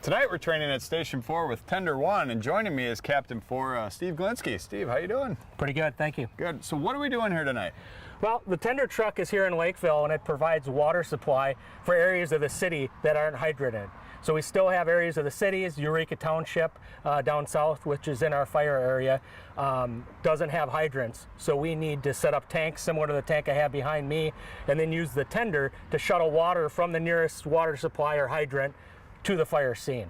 Tonight we're training at Station 4 with Tender 1, and joining me is Captain 4 Steve Glinsky. Steve, how you doing? Pretty good, thank you. Good. So what are we doing here tonight? Well, the Tender truck is here in Lakeville, and it provides water supply for areas of the city that aren't hydrated. So we still have areas of the city, as Eureka Township down south, which is in our fire area, doesn't have hydrants. So we need to set up tanks similar to the tank I have behind me, and then use the tender to shuttle water from the nearest water supply or hydrant to the fire scene.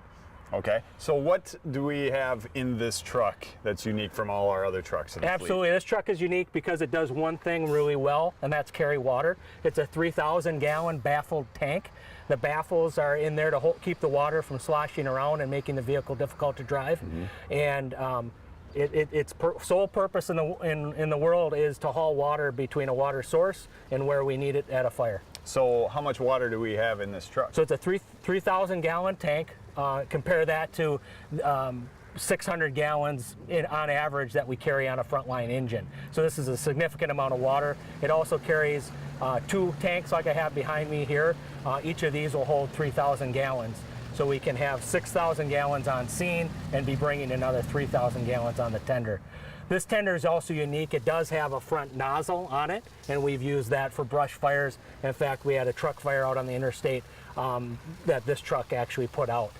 Okay, so what do we have in this truck that's unique from all our other trucks in the Absolutely, fleet? this truck is unique because it does one thing really well, and that's carry water. It's a 3,000 gallon baffled tank. The baffles are in there to keep the water from sloshing around and making the vehicle difficult to drive. And its sole purpose in the world is to haul water between a water source and where we need it at a fire. So how much water do we have in this truck? So it's a 3,000 gallon tank. Compare that to 600 gallons on average that we carry on a frontline engine. So this is a significant amount of water. It also carries 2 tanks like I have behind me here. Each of these will hold 3,000 gallons. So we can have 6,000 gallons on scene and be bringing another 3,000 gallons on the tender. This tender is also unique. It does have a front nozzle on it, and we've used that for brush fires. In fact, we had a truck fire out on the interstate that this truck actually put out.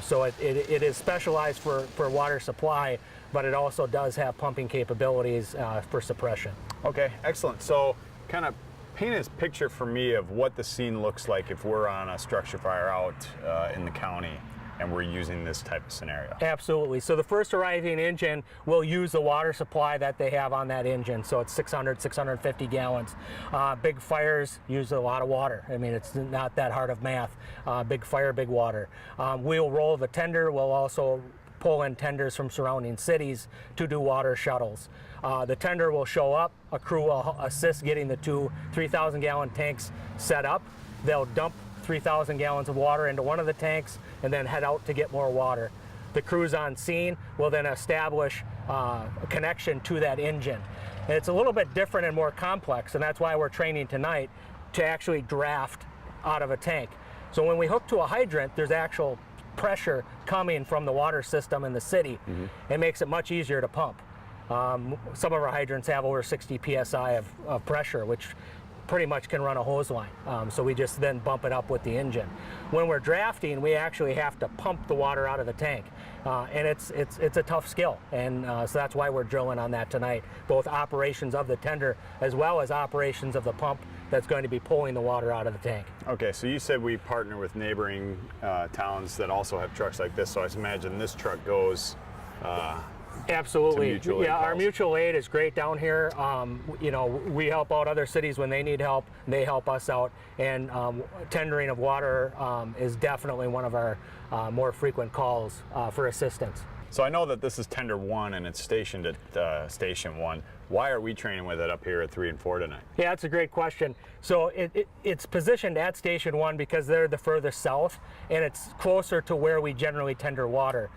So it is specialized for water supply, but it also does have pumping capabilities for suppression. Okay, excellent. So kind of paint a picture for me of what the scene looks like if we're on a structure fire out in the county and we're using this type of scenario. Absolutely. So the first arriving engine will use the water supply that they have on that engine. So it's 650 gallons. Big fires use a lot of water. I mean, it's not that hard of math. Big fire, big water. We'll roll the tender. We'll also pull in tenders from surrounding cities to do water shuttles. The tender will show up. A crew will assist getting the 2 3,000 gallon tanks set up. They'll dump 3,000 gallons of water into one of the tanks and then head out to get more water. The crews on scene will then establish a connection to that engine. And it's a little bit different and more complex, and that's why we're training tonight to actually draft out of a tank. So when we hook to a hydrant, there's actual pressure coming from the water system in the city. It makes it much easier to pump. Some of our hydrants have over 60 psi of pressure, which pretty much can run a hose line. So we just then bump it up with the engine. When we're drafting, we actually have to pump the water out of the tank. And it's a tough skill. And so that's why we're drilling on that tonight, both operations of the tender as well as operations of the pump that's going to be pulling the water out of the tank. Okay, so you said we partner with neighboring towns that also have trucks like this, so I imagine this truck goes Absolutely. Yeah, our mutual aid is great down here. You know, we help out other cities when they need help. They help us out, and tendering of water is definitely one of our more frequent calls for assistance. So I know that this is Tender 1 and it's stationed at Station 1. Why are we training with it up here at 3 and 4 tonight? Yeah, that's a great question. So it's positioned at Station 1 because they're the furthest south, and it's closer to where we generally tender water.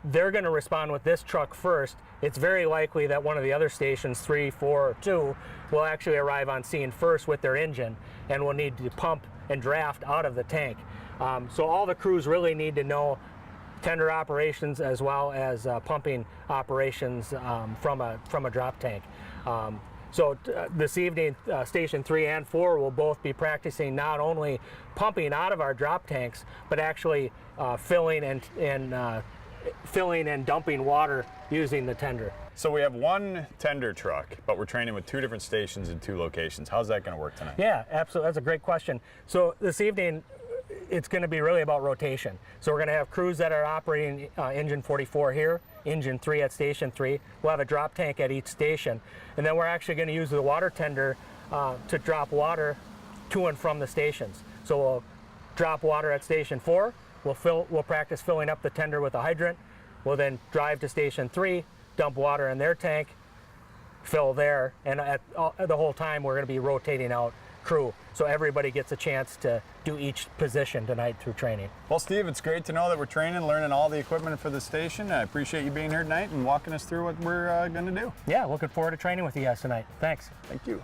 They're going to respond with this truck first. It's very likely that one of the other stations, 3, 4, or 2, will actually arrive on scene first with their engine and will need to pump and draft out of the tank. So all the crews really need to know tender operations as well as pumping operations from a drop tank. So this evening, Station 3 and 4 will both be practicing not only pumping out of our drop tanks, but actually filling and dumping water using the tender. So we have one tender truck, but we're training with 2 different stations in 2 locations. How's that going to work tonight? Yeah, absolutely. That's a great question. So this evening, it's going to be really about rotation. So we're going to have crews that are operating engine 44 here, engine 3 at Station 3. We'll have a drop tank at each station. And then we're actually going to use the water tender to drop water to and from the stations. So we'll drop water at Station 4. We'll practice filling up the tender with a hydrant. We'll then drive to Station 3, dump water in their tank, fill there, and the whole time we're going to be rotating out crew. So everybody gets a chance to do each position tonight through training. Well, Steve, it's great to know that we're training, learning all the equipment for the station. I appreciate you being here tonight and walking us through what we're going to do. Yeah, looking forward to training with you guys tonight. Thanks. Thank you.